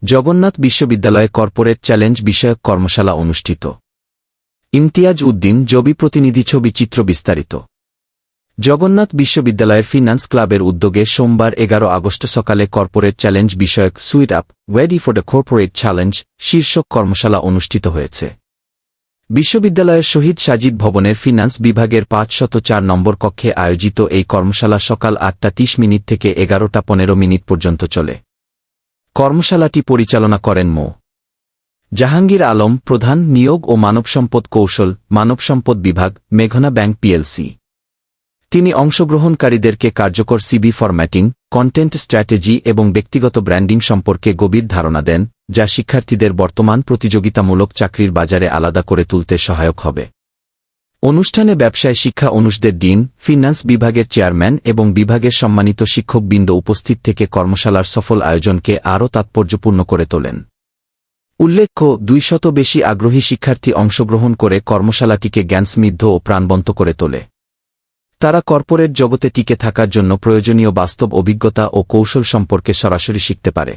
জগন্নাথ বিশ্ববিদ্যালয়ে corporate challenge বিষয়ক কর্মশালা অনুষ্ঠিত। ইমতিয়াজ উদ্দিন, জবি প্রতিনিধি। ছবি চিত্র বিস্তারিত। জগন্নাথ বিশ্ববিদ্যালয়ের ফিন্যান্স ক্লাবের উদ্যোগে সোমবার 11 আগস্ট সকালে কর্পোরেট চ্যালেঞ্জ বিষয়ক suit up ready for the corporate challenge শীর্ষক কর্মশালা অনুষ্ঠিত হয়েছে। বিশ্ববিদ্যালয়ের শহীদ সাজিদ ভবনের ফিন্যান্স বিভাগের 504 নম্বর কক্ষে আয়োজিত এই কর্মশালা সকাল 8:30 থেকে 11:15 পর্যন্ত চলে। কর্মশালাটি পরিচালনা করেন মো. জাহাঙ্গীর আলম, প্রধান, নিয়োগ ও মানবসম্পদ কৌশল, মানবসম্পদ বিভাগ, মেঘনা ব্যাংক পিএলসি। তিনি অংশগ্রহণকারীদেরকে কার্যকর সিভি ফরম্যাটিং, কন্টেন্ট স্ট্র্যাটেজি এবং ব্যক্তিগত ব্র্যান্ডিং সম্পর্কে গভীর ধারণা দেন, যা শিক্ষার্থীদের বর্তমান প্রতিযোগিতামূলক চাকরির বাজারে আলাদা করে তুলতে সহায়ক হবে। অনুষ্ঠানে ব্যবসায় শিক্ষা অনুষদের ডিন, ফিন্যান্স বিভাগের চেয়ারম্যান এবং বিভাগের সম্মানিত শিক্ষকবৃন্দ উপস্থিত থেকে কর্মশালার সফল আয়োজনকে আরও তাৎপর্যপূর্ণ করে তোলেন। উল্লেখ্য, 200 বেশি আগ্রহী শিক্ষার্থী অংশগ্রহণ করে কর্মশালাটিকে জ্ঞানসমৃদ্ধ ও প্রাণবন্ত করে তোলে। তারা কর্পোরেট জগতে টিকে থাকার জন্য প্রয়োজনীয় বাস্তব অভিজ্ঞতা ও কৌশল সম্পর্কে সরাসরি শিখতে পারে।